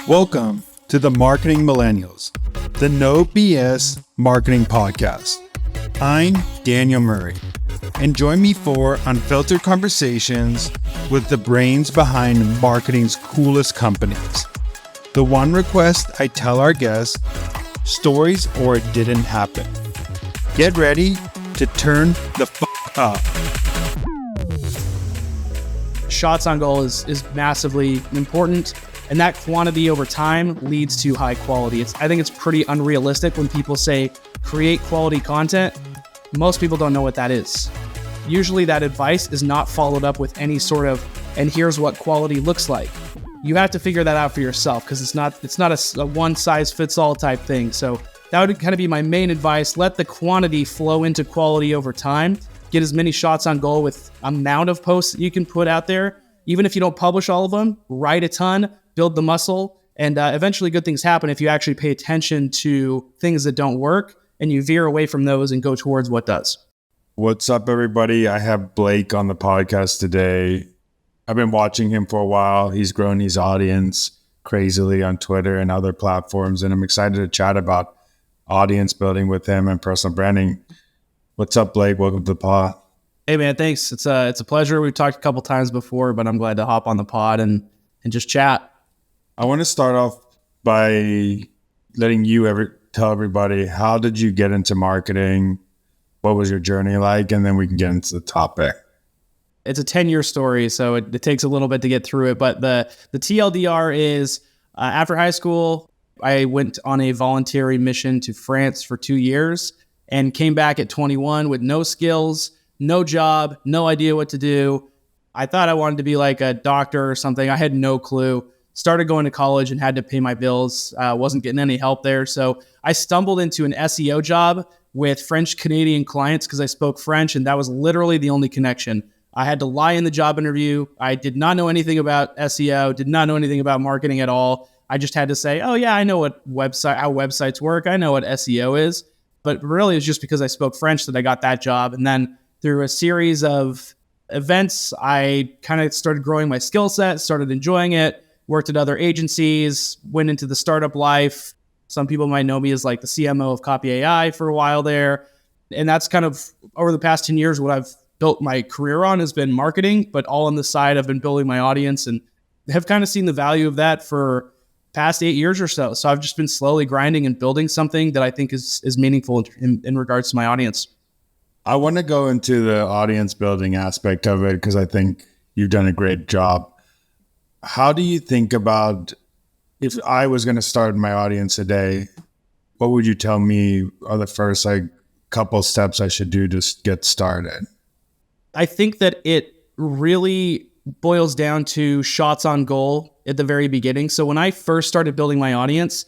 Welcome to the Marketing Millennials, the No BS Marketing Podcast. I'm Daniel Murray, and join me for unfiltered conversations with the brains behind marketing's coolest companies. The one request I tell our guests, stories or it didn't happen. Get ready to turn the up. Shots on goal is massively important, and that quantity over time leads to high quality. I think it's pretty unrealistic when people say create quality content. Most people don't know what that is. Usually that advice is not followed up with any sort of, and here's what quality looks like. You have to figure that out for yourself because it's not a one size fits all type thing. So that would kind of be my main advice. Let the quantity flow into quality over time. Get as many shots on goal with amount of posts that you can put out there. Even if you don't publish all of them, write a ton, build the muscle, and eventually good things happen if you actually pay attention to things that don't work and you veer away from those and go towards what does. What's up, everybody? I have Blake on the podcast today. I've been watching him for a while. He's grown his audience crazily on Twitter and other platforms, and I'm excited to chat about audience building with him and personal branding. What's up, Blake? Welcome to the pod. Hey, man, thanks. It's a pleasure. We've talked a couple times before, but I'm glad to hop on the pod and just chat. I want to start off by letting you tell everybody, how did you get into marketing? What was your journey like? And then we can get into the topic. It's a 10-year story, so it takes a little bit to get through it. But the TLDR is after high school, I went on a voluntary mission to France for 2 years and came back at 21 with no skills, no job, no idea what to do. I thought I wanted to be like a doctor or something. I had no clue. Started going to college and had to pay my bills. Wasn't getting any help there. So I stumbled into an SEO job with French Canadian clients because I spoke French, and that was literally the only connection. I had to lie in the job interview. I did not know anything about SEO, did not know anything about marketing at all. I just had to say, oh yeah, I know how websites work. I know what SEO is. But really, it's just because I spoke French that I got that job. And then through a series of events, I kind of started growing my skill set, started enjoying it, worked at other agencies, went into the startup life. Some people might know me as like the CMO of Copy AI for a while there. And that's kind of over the past 10 years, what I've built my career on has been marketing, but all on the side, I've been building my audience and have kind of seen the value of that for past 8 years or so. So I've just been slowly grinding and building something that I think is meaningful in regards to my audience. I want to go into the audience building aspect of it because I think you've done a great job. How do you think about, if I was going to start my audience today, what would you tell me are the first couple steps I should do to get started? I think that it really boils down to shots on goal at the very beginning. So when I first started building my audience,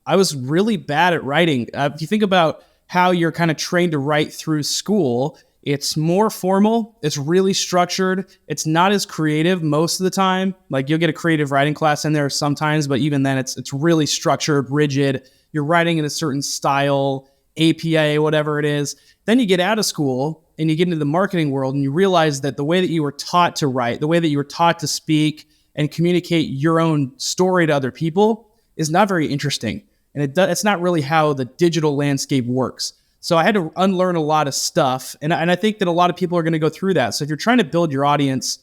I was really bad at writing. If you think about how you're kind of trained to write through school, it's more formal. It's really structured. It's not as creative most of the time. Like you'll get a creative writing class in there sometimes, but even then it's really structured, rigid. You're writing in a certain style, APA, whatever it is. Then you get out of school and you get into the marketing world and you realize that the way that you were taught to write, the way that you were taught to speak and communicate your own story to other people is not very interesting. And it's not really how the digital landscape works. So I had to unlearn a lot of stuff. And I think that a lot of people are going to go through that. So if you're trying to build your audience,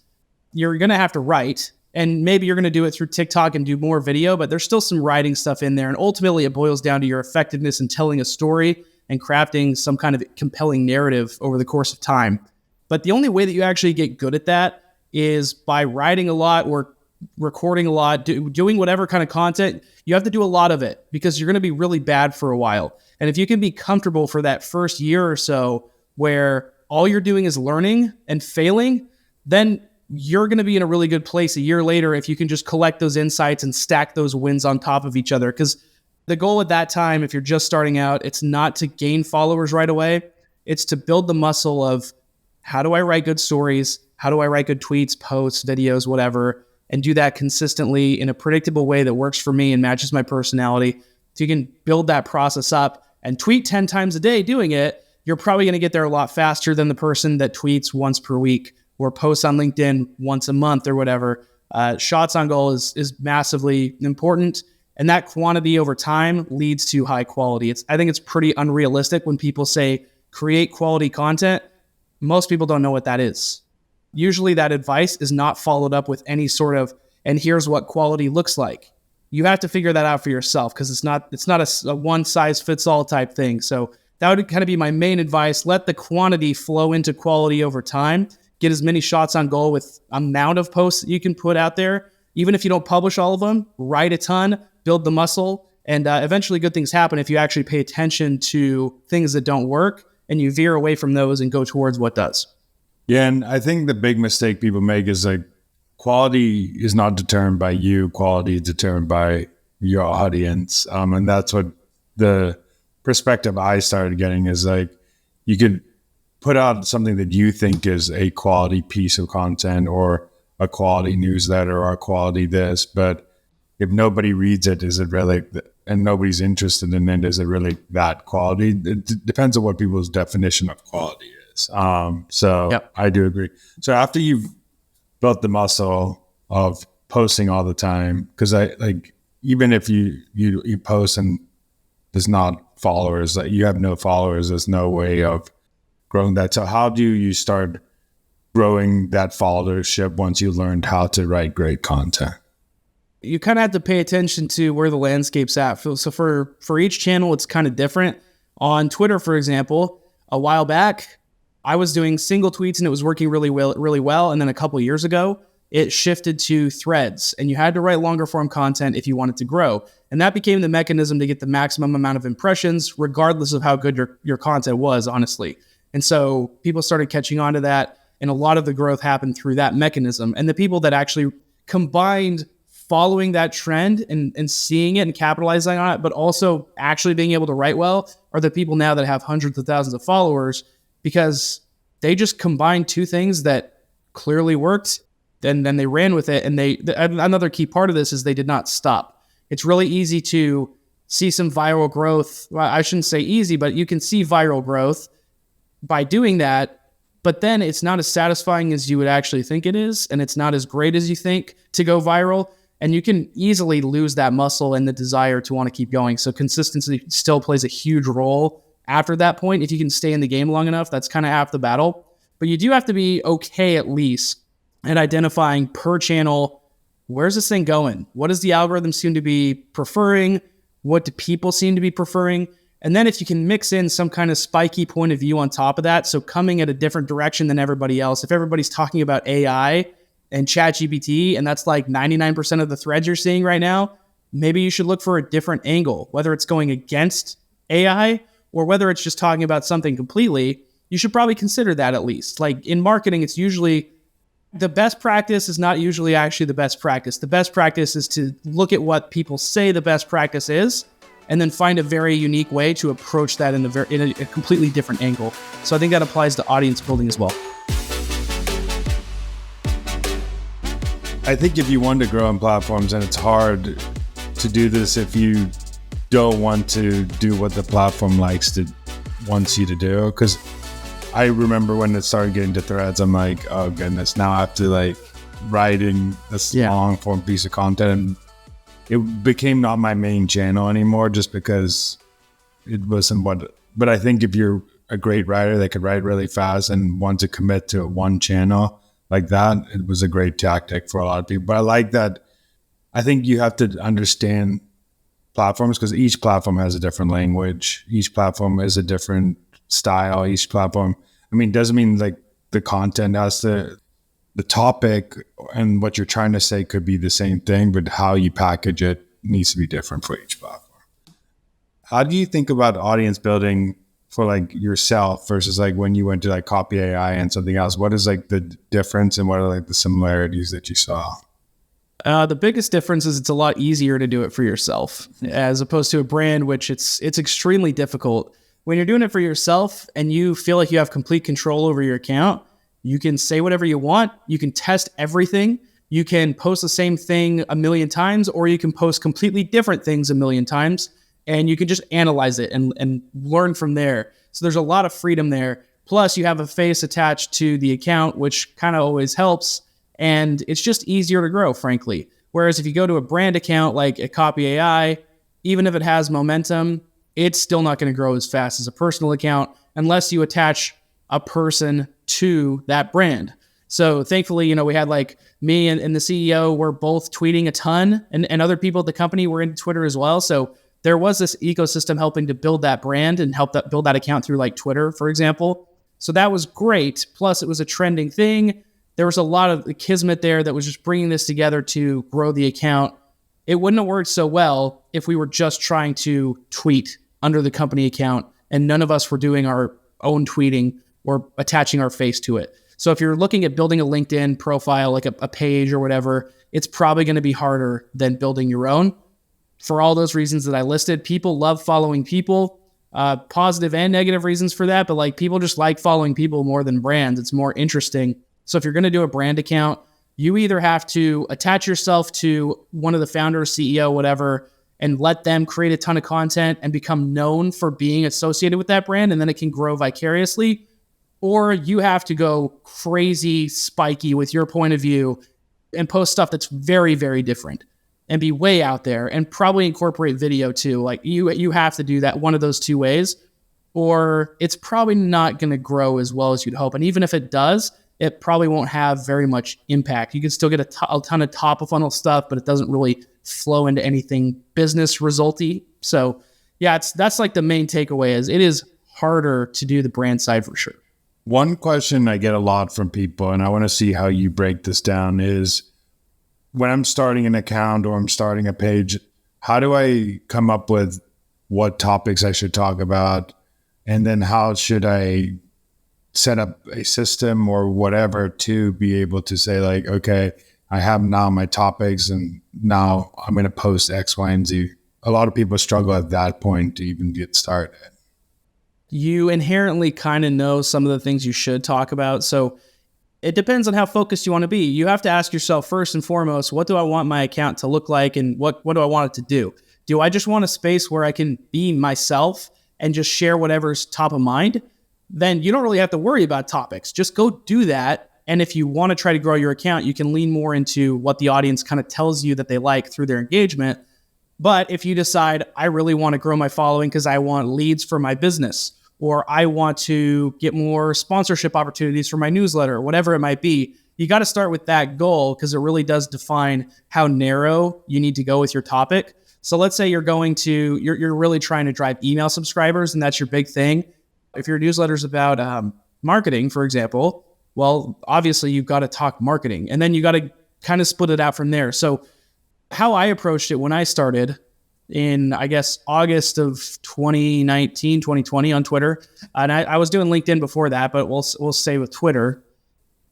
you're going to have to write. And maybe you're going to do it through TikTok and do more video, but there's still some writing stuff in there. And ultimately, it boils down to your effectiveness in telling a story and crafting some kind of compelling narrative over the course of time. But the only way that you actually get good at that is by writing a lot or recording a lot, doing whatever kind of content. You have to do a lot of it because you're going to be really bad for a while. And if you can be comfortable for that first year or so where all you're doing is learning and failing, then you're going to be in a really good place a year later if you can just collect those insights and stack those wins on top of each other. Because the goal at that time, if you're just starting out, it's not to gain followers right away. It's to build the muscle of how do I write good stories? How do I write good tweets, posts, videos, whatever, and do that consistently in a predictable way that works for me and matches my personality. So you can build that process up and tweet 10 times a day doing it. You're probably going to get there a lot faster than the person that tweets once per week or posts on LinkedIn once a month or whatever. Shots on goal is massively important. And that quantity over time leads to high quality. I think it's pretty unrealistic when people say create quality content. Most people don't know what that is. Usually that advice is not followed up with any sort of, and here's what quality looks like. You have to figure that out for yourself because it's not a one size fits all type thing. So that would kind of be my main advice. Let the quantity flow into quality over time. Get as many shots on goal with amount of posts that you can put out there. Even if you don't publish all of them, write a ton, build the muscle, and eventually good things happen if you actually pay attention to things that don't work and you veer away from those and go towards what does. Yeah, and I think the big mistake people make is like quality is not determined by you. Quality is determined by your audience. And that's what the perspective I started getting is like you could put out something that you think is a quality piece of content or a quality newsletter or a quality this, but if nobody reads it, is it really, and nobody's interested in it, is it really that quality? It depends on what people's definition of quality is. Yep. I do agree. So after you've built the muscle of posting all the time, because even if you post and there's not followers, like you have no followers, there's no way of growing that. So how do you start growing that followership once you learned how to write great content? You kind of have to pay attention to where the landscape's at. So for each channel, it's kind of different. On Twitter, for example, a while back, I was doing single tweets and it was working really well. And then a couple of years ago, it shifted to threads and you had to write longer form content if you wanted to grow. And that became the mechanism to get the maximum amount of impressions, regardless of how good your content was, honestly. And so people started catching on to that. And a lot of the growth happened through that mechanism. And the people that actually combined following that trend and seeing it and capitalizing on it, but also actually being able to write well are the people now that have hundreds of thousands of followers because they just combined two things that clearly worked. Then they ran with it. And another key part of this is they did not stop. It's really easy to see some viral growth. Well, I shouldn't say easy, but you can see viral growth by doing that. But then it's not as satisfying as you would actually think it is. And it's not as great as you think to go viral. And you can easily lose that muscle and the desire to want to keep going. So consistency still plays a huge role after that point. If you can stay in the game long enough, that's kind of half the battle. But you do have to be okay at least at identifying per channel, where's this thing going? What does the algorithm seem to be preferring? What do people seem to be preferring? And then if you can mix in some kind of spiky point of view on top of that, so coming at a different direction than everybody else, if everybody's talking about AI and ChatGPT, and that's like 99% of the threads you're seeing right now, maybe you should look for a different angle, whether it's going against AI or whether it's just talking about something completely. You should probably consider that at least. Like in marketing, it's usually the best practice is not usually actually the best practice. The best practice is to look at what people say the best practice is and then find a very unique way to approach that in a completely different angle. So I think that applies to audience building as well. I think if you want to grow on platforms, and it's hard to do this if you don't want to do what the platform wants you to do. Because I remember when it started getting to threads, I'm like, oh goodness, now I have to write in this long form piece of content. And it became not my main channel anymore just because it wasn't but I think if you're a great writer that could write really fast and want to commit to one channel like that, it was a great tactic for a lot of people. But I like that. I think you have to understand platforms because each platform has a different language. Each platform is a different style. Each platform, doesn't mean the content has the topic and what you're trying to say could be the same thing, but how you package it needs to be different for each platform. How do you think about audience building for yourself versus when you went to Copy AI and something else? What is the difference and what are the similarities that you saw? The biggest difference is it's a lot easier to do it for yourself as opposed to a brand, which it's extremely difficult. When you're doing it for yourself and you feel like you have complete control over your account, you can say whatever you want. You can test everything. You can post the same thing a million times, or you can post completely different things a million times, and you can just analyze it and learn from there. So there's a lot of freedom there. Plus, you have a face attached to the account, which kind of always helps. And it's just easier to grow, frankly. Whereas if you go to a brand account like a Copy AI, even if it has momentum, it's still not going to grow as fast as a personal account unless you attach a person to that brand. So thankfully, we had like me and the CEO were both tweeting a ton, and other people at the company were in Twitter as well. So there was this ecosystem helping to build that brand and build that account through like Twitter, for example. So that was great. Plus, it was a trending thing. There was a lot of the kismet there that was just bringing this together to grow the account. It wouldn't have worked so well if we were just trying to tweet under the company account and none of us were doing our own tweeting or attaching our face to it. So if you're looking at building a LinkedIn profile, like a page or whatever, it's probably going to be harder than building your own. For all those reasons that I listed, people love following people, positive and negative reasons for that. But like people just like following people more than brands. It's more interesting. So if you're going to do a brand account, you either have to attach yourself to one of the founders, CEO, whatever, and let them create a ton of content and become known for being associated with that brand. And then it can grow vicariously. Or you have to go crazy spiky with your point of view and post stuff that's very, very different and be way out there and probably incorporate video too. Like you have to do that one of those two ways, or it's probably not going to grow as well as you'd hope. And even if it does, it probably won't have very much impact. You can still get a ton of top of funnel stuff, but it doesn't really flow into anything business resulty. So yeah, that's like the main takeaway is it is harder to do the brand side for sure. One question I get a lot from people, and I want to see how you break this down, is when I'm starting an account or I'm starting a page, how do I come up with what topics I should talk about? And then how should I set up a system or whatever to be able to say like, okay, I have now my topics and now I'm going to post X, Y, and Z. A lot of people struggle at that point to even get started. You inherently kind of know some of the things you should talk about. So it depends on how focused you want to be. You have to ask yourself first and foremost, what do I want my account to look like and what do I want it to do? Do I just want a space where I can be myself and just share whatever's top of mind? Then you don't really have to worry about topics. Just go do that. And if you want to try to grow your account, you can lean more into what the audience kind of tells you that they like through their engagement. But if you decide, I really want to grow my following because I want leads for my business, or I want to get more sponsorship opportunities for my newsletter, whatever it might be, you got to start with that goal because it really does define how narrow you need to go with your topic. So let's say you're really trying to drive email subscribers and that's your big thing. If your newsletter's about marketing, for example, well, obviously you've got to talk marketing and then you got to kind of split it out from there. So how I approached it when I started in, I guess, August of 2019, 2020 on Twitter. And I was doing LinkedIn before that, but we'll stay with Twitter.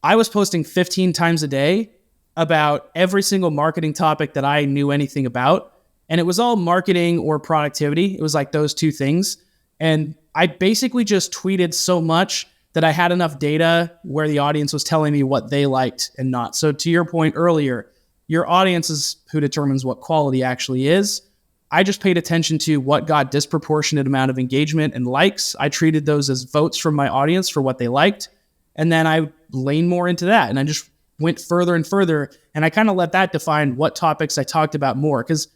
I was posting 15 times a day about every single marketing topic that I knew anything about. And it was all marketing or productivity. It was like those two things. And I basically just tweeted so much that I had enough data where the audience was telling me what they liked and not. So to your point earlier, your audience is who determines what quality actually is. I just paid attention to what got disproportionate amount of engagement and likes. I treated those as votes from my audience for what they liked. And then I leaned more into that. And I just went further and further. And I kind of let that define what topics I talked about more. Because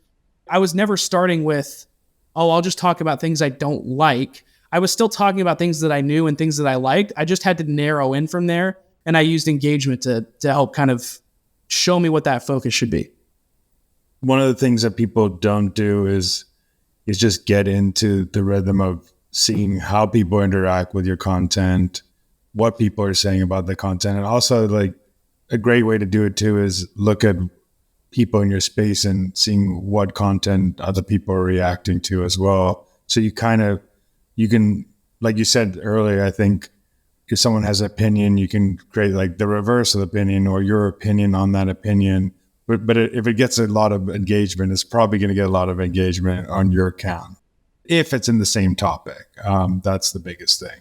I was never starting with, I'll just talk about things I don't like. I was still talking about things that I knew and things that I liked. I just had to narrow in from there. And I used engagement to help kind of show me what that focus should be. One of the things that people don't do is just get into the rhythm of seeing how people interact with your content, what people are saying about the content. And also like a great way to do it too is look at people in your space and seeing what content other people are reacting to as well. So you can, like you said earlier, I think if someone has an opinion, you can create like the reverse of the opinion or your opinion on that opinion. But if it gets a lot of engagement, it's probably going to get a lot of engagement on your account if it's in the same topic. That's the biggest thing.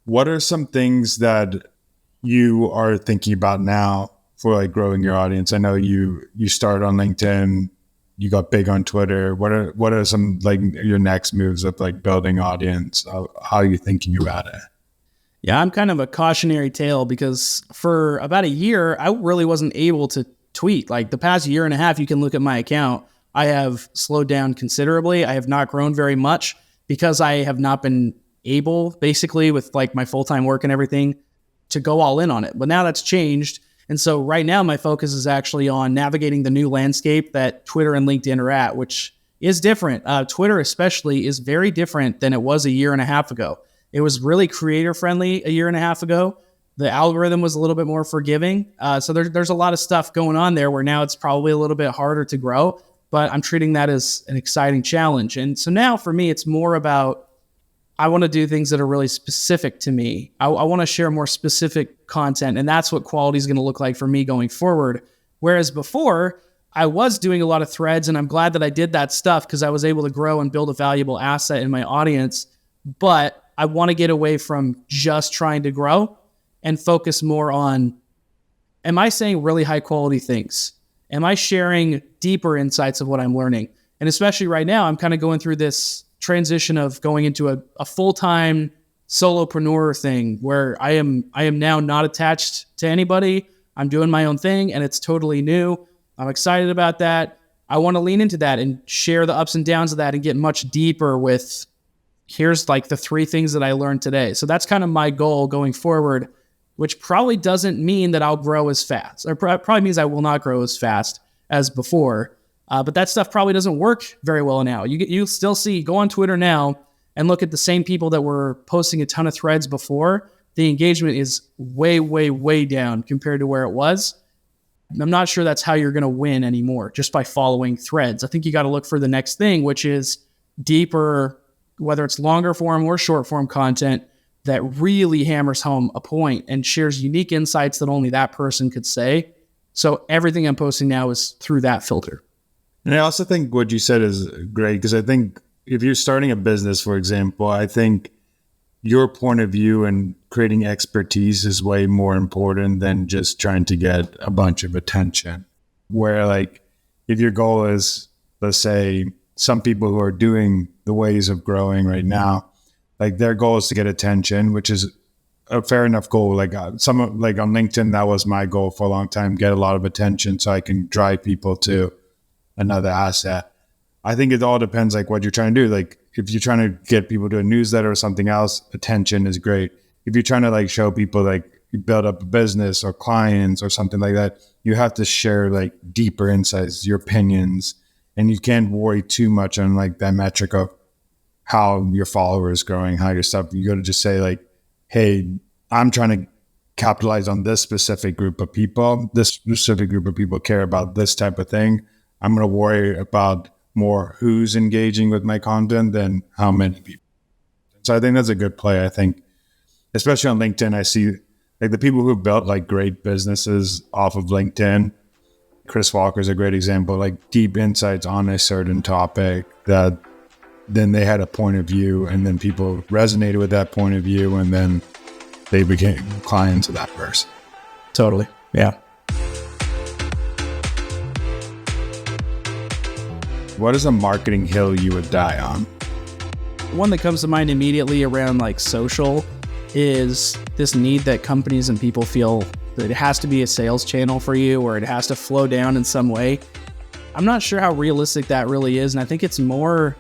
What are some things that you are thinking about now for like growing your audience? I know you started on LinkedIn, you got big on Twitter. What are some like your next moves of like building audience? How are you thinking about it? Yeah, I'm kind of a cautionary tale because for about a year, I really wasn't able to tweet. Like the past year and a half, you can look at my account. I have slowed down considerably. I have not grown very much because I have not been able, basically, with like my full-time work and everything, to go all in on it. But now that's changed. And so right now my focus is actually on navigating the new landscape that Twitter and LinkedIn are at, which is different. Twitter especially is very different than it was a year and a half ago. It was really creator friendly a year and a half ago. The algorithm was a little bit more forgiving. So there's a lot of stuff going on there where now it's probably a little bit harder to grow, but I'm treating that as an exciting challenge. And so now for me, it's more about, I want to do things that are really specific to me. I want to share more specific content, and that's what quality is going to look like for me going forward. Whereas before, I was doing a lot of threads, and I'm glad that I did that stuff because I was able to grow and build a valuable asset in my audience. But I want to get away from just trying to grow and focus more on, am I saying really high quality things? Am I sharing deeper insights of what I'm learning? And especially right now, I'm kind of going through this transition of going into a full-time solopreneur thing where I am now not attached to anybody. I'm doing my own thing and it's totally new. I'm excited about that. I want to lean into that and share the ups and downs of that and get much deeper with, here's like the 3 things that I learned today. So that's kind of my goal going forward, which probably doesn't mean that I'll grow as fast, or probably means I will not grow as fast as before. But that stuff probably doesn't work very well now. You still see, go on Twitter now and look at the same people that were posting a ton of threads before. The engagement is way, way, way down compared to where it was. I'm not sure that's how you're going to win anymore, just by following threads. I think you got to look for the next thing, which is deeper, whether it's longer form or short form content that really hammers home a point and shares unique insights that only that person could say. So everything I'm posting now is through that filter. And I also think what you said is great, because I think if you're starting a business, for example, I think your point of view and creating expertise is way more important than just trying to get a bunch of attention. Where like, if your goal is, let's say, some people who are doing the ways of growing right now, like their goal is to get attention, which is a fair enough goal. Like like on LinkedIn, that was my goal for a long time, get a lot of attention so I can drive people to another asset. I think it all depends like what you're trying to do. Like if you're trying to get people to a newsletter or something else, attention is great. If you're trying to like show people like you build up a business or clients or something like that, you have to share like deeper insights, your opinions, and you can't worry too much on like that metric of how your follower is growing, how your stuff. You got to just say like, hey, I'm trying to capitalize on this specific group of people. This specific group of people care about this type of thing. I'm going to worry about more who's engaging with my content than how many people. So I think that's a good play. I think, especially on LinkedIn, I see like the people who built like great businesses off of LinkedIn. Chris Walker is a great example, like deep insights on a certain topic that then they had a point of view and then people resonated with that point of view and then they became clients of that person. Totally. Yeah. What is a marketing hill you would die on? One that comes to mind immediately around like social is this need that companies and people feel that it has to be a sales channel for you or it has to flow down in some way. I'm not sure how realistic that really is. And I think it's more,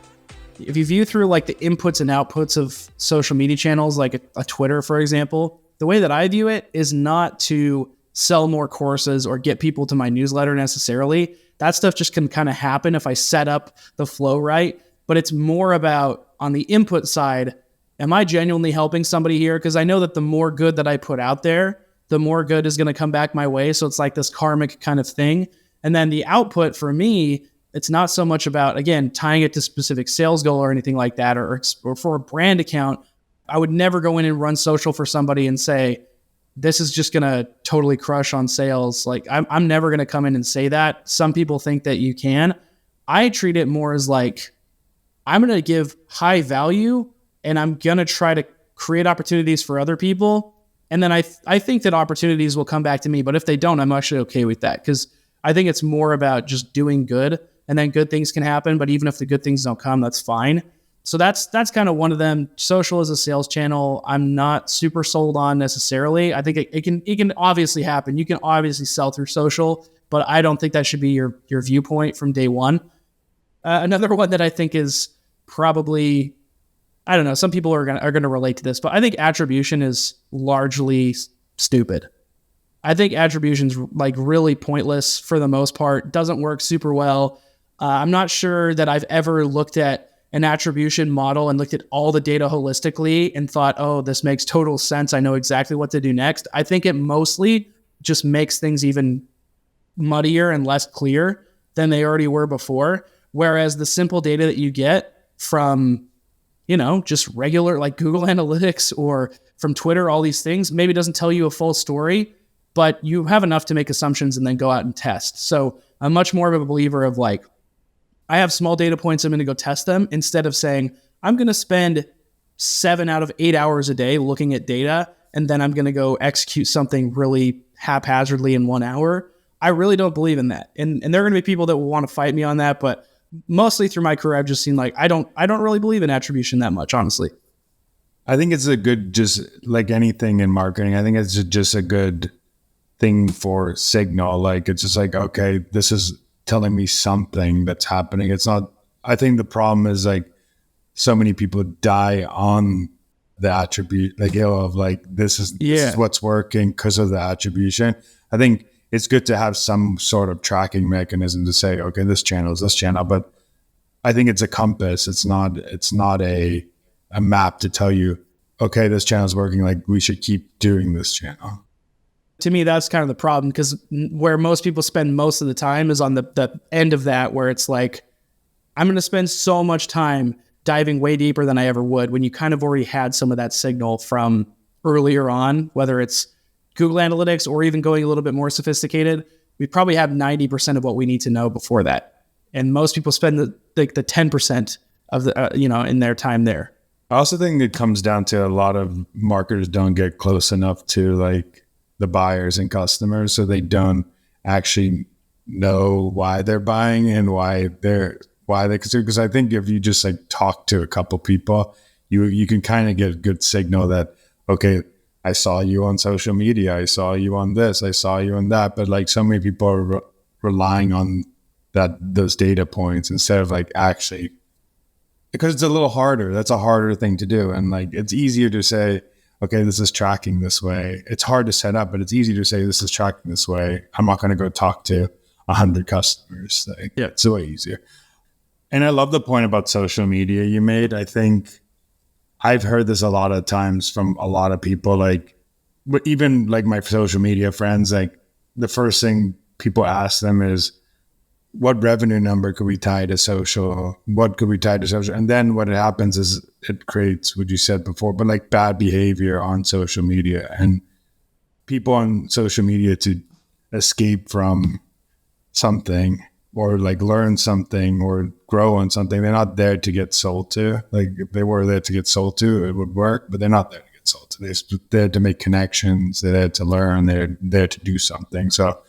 if you view through like the inputs and outputs of social media channels, like a Twitter, for example, the way that I view it is not to sell more courses or get people to my newsletter necessarily. That stuff just can kind of happen if I set up the flow right. But it's more about on the input side, am I genuinely helping somebody here? Because I know that the more good that I put out there, the more good is going to come back my way. So it's like this karmic kind of thing. And then the output for me, it's not so much about, again, tying it to specific sales goal or anything like that, or for a brand account. I would never go in and run social for somebody and say, this is just going to totally crush on sales. Like I'm never going to come in and say that. Some people think that you can. I treat it more as like, I'm going to give high value and I'm going to try to create opportunities for other people. And then I think that opportunities will come back to me. But if they don't, I'm actually okay with that because I think it's more about just doing good and then good things can happen. But even if the good things don't come, that's fine. So that's kind of one of them. Social as a sales channel, I'm not super sold on necessarily. I think it can obviously happen. You can obviously sell through social, but I don't think that should be your viewpoint from day one. Another one that I think is probably, I don't know, some people are gonna relate to this, but I think attribution is largely stupid. I think attribution's like really pointless for the most part. Doesn't work super well. I'm not sure that I've ever looked at an attribution model and looked at all the data holistically and thought, oh, this makes total sense. I know exactly what to do next. I think it mostly just makes things even muddier and less clear than they already were before. Whereas the simple data that you get from, just regular like Google Analytics or from Twitter, all these things, maybe doesn't tell you a full story, but you have enough to make assumptions and then go out and test. So I'm much more of a believer of like, I have small data points, I'm going to go test them, instead of saying, I'm going to spend 7 out of 8 hours a day looking at data, and then I'm going to go execute something really haphazardly in 1 hour. I really don't believe in that. And there are going to be people that will want to fight me on that, but mostly through my career, I've just seen like, I don't really believe in attribution that much, honestly. I think it's a good, just like anything in marketing, I think it's just a good thing for signal. Like, it's just like, okay, this is telling me something that's happening. It's not, I think the problem is like so many people die on the attribute, like, of like, this is what's working because of the attribution. I think it's good to have some sort of tracking mechanism to say, okay, this channel is this channel, but I think it's a compass. It's not a map to tell you, okay, this channel is working, like we should keep doing this channel. To me, that's kind of the problem, because where most people spend most of the time is on the end of that, where it's like, I'm going to spend so much time diving way deeper than I ever would, when you kind of already had some of that signal from earlier on, whether it's Google Analytics or even going a little bit more sophisticated. We probably have 90% of what we need to know before that. And most people spend the 10% of the, in their time there. I also think it comes down to a lot of marketers don't get close enough to like the buyers and customers, so they don't actually know why they're buying and why they consider. Because I think if you just like talk to a couple people, you can kind of get a good signal that, okay, I saw you on social media, I saw you on this, I saw you on that. But like so many people are relying on those data points instead of like actually, because it's a little harder. That's a harder thing to do. And like, it's easier to say, okay, this is tracking this way. It's hard to set up, but it's easy to say this is tracking this way. I'm not going to go talk to 100 customers. Like, yeah, it's way easier. And I love the point about social media you made. I think I've heard this a lot of times from a lot of people, like, but even like my social media friends, like the first thing people ask them is, what revenue number could we tie to social? What could we tie to social? And then what happens is it creates what you said before, but like bad behavior on social media, and people on social media to escape from something or like learn something or grow on something. They're not there to get sold to. Like if they were there to get sold to, it would work, but they're not there to get sold to. They're there to make connections. They're there to learn. They're there to do something. So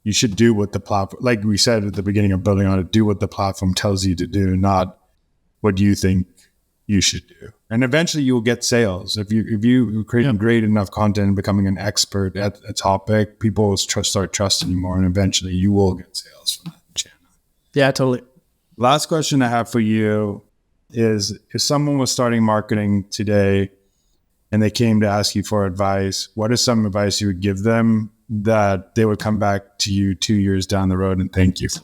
you should do what the platform, like we said at the beginning of building on it, do what the platform tells you to do, not what you think you should do. And eventually you will get sales. If you create great enough content and becoming an expert at a topic, people will start trusting you more, and eventually you will get sales from that channel. Yeah, totally. Last question I have for you is, if someone was starting marketing today and they came to ask you for advice, what is some advice you would give them that they would come back to you 2 years down the road and thank you for?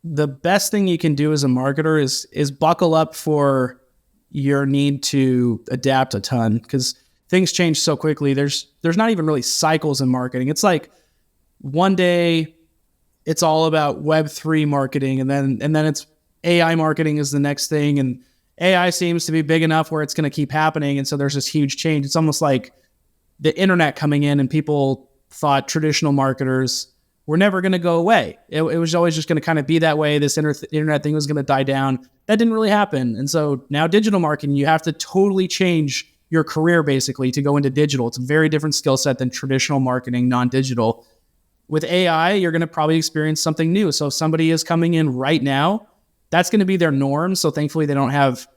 The best thing you can do as a marketer is buckle up for your need to adapt a ton, because things change so quickly. There's not even really cycles in marketing. It's like one day it's all about Web3 marketing, and then it's AI marketing is the next thing, and AI seems to be big enough where it's going to keep happening, and so there's this huge change. It's almost like the internet coming in, and people thought traditional marketers were never going to go away. It was always just going to kind of be that way. This internet thing was going to die down. That didn't really happen. And so now digital marketing, you have to totally change your career basically to go into digital. It's a very different skill set than traditional marketing, non-digital. With AI, you're going to probably experience something new. So if somebody is coming in right now, that's going to be their norm. So thankfully they don't have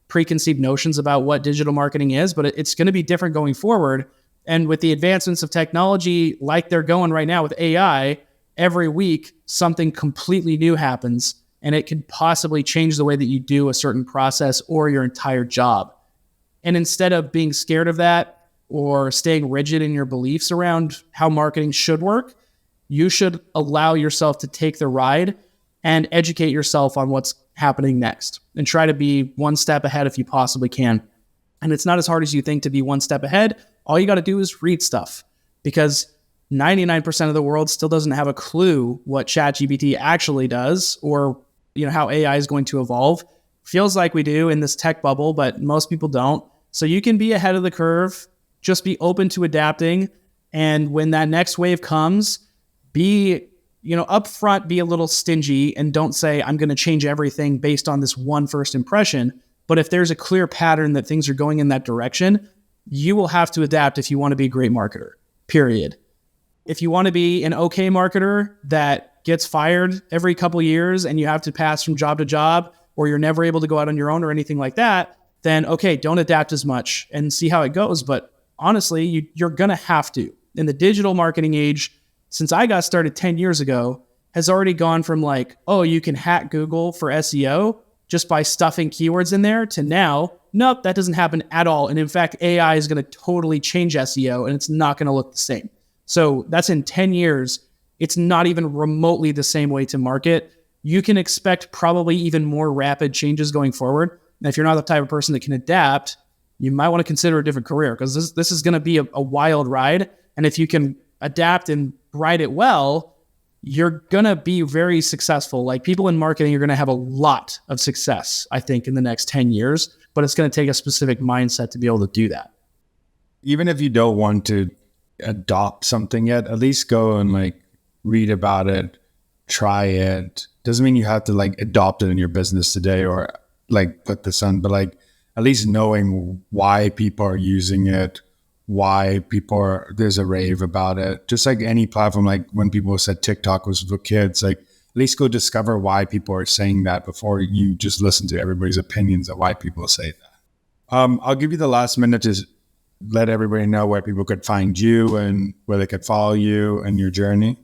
preconceived notions about what digital marketing is, but it's going to be different going forward. And with the advancements of technology, like they're going right now with AI, every week something completely new happens, and it could possibly change the way that you do a certain process or your entire job. And instead of being scared of that or staying rigid in your beliefs around how marketing should work, you should allow yourself to take the ride and educate yourself on what's happening next and try to be one step ahead if you possibly can. And it's not as hard as you think to be one step ahead. All you got to do is read stuff, because 99% of the world still doesn't have a clue what ChatGPT actually does, or how AI is going to evolve. Feels like we do in this tech bubble, but most people don't. So you can be ahead of the curve, just be open to adapting. And when that next wave comes, be upfront, be a little stingy, and don't say, I'm going to change everything based on this one first impression. But if there's a clear pattern that things are going in that direction, you will have to adapt if you want to be a great marketer, period. If you want to be an okay marketer that gets fired every couple years and you have to pass from job to job, or you're never able to go out on your own or anything like that, then okay, don't adapt as much and see how it goes. But honestly, you're going to have to. In the digital marketing age, since I got started 10 years ago, has already gone from like, oh, you can hack Google for SEO just by stuffing keywords in there, to now, nope, that doesn't happen at all. And in fact, AI is going to totally change SEO and it's not going to look the same. So that's in 10 years. It's not even remotely the same way to market. You can expect probably even more rapid changes going forward. And if you're not the type of person that can adapt, you might want to consider a different career, because this is going to be a wild ride. And if you can adapt and ride it well, you're going to be very successful. Like, people in marketing are going to have a lot of success, I think, in the next 10 years, but it's going to take a specific mindset to be able to do that. Even if you don't want to adopt something yet, at least go and read about it, try it. Doesn't mean you have to adopt it in your business today or put this on, but at least knowing why people are using it, why there's a rave about it. Just like any platform, like when people said TikTok was for kids, at least go discover why people are saying that before you just listen to everybody's opinions of why people say that. I'll give you the last minute to let everybody know where people could find you and where they could follow you and your journey.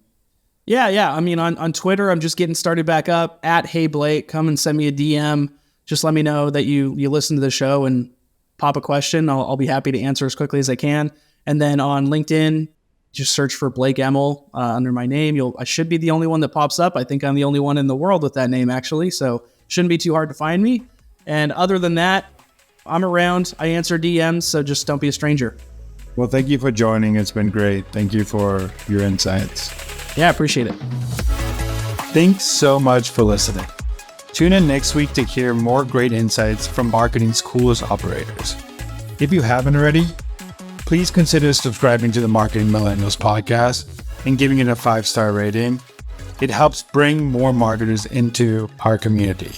Yeah. I mean, on Twitter, I'm just getting started back up at Hey Blake. Come and send me a DM. Just let me know that you listen to the show and pop a question. I'll be happy to answer as quickly as I can. And then on LinkedIn, just search for Blake Emal under my name. I should be the only one that pops up. I think I'm the only one in the world with that name, actually. So shouldn't be too hard to find me. And other than that, I'm around. I answer DMs, so just don't be a stranger. Well, thank you for joining. It's been great. Thank you for your insights. Yeah, I appreciate it. Thanks so much for listening. Tune in next week to hear more great insights from marketing's coolest operators. If you haven't already, please consider subscribing to the Marketing Millennials podcast and giving it a 5-star rating. It helps bring more marketers into our community.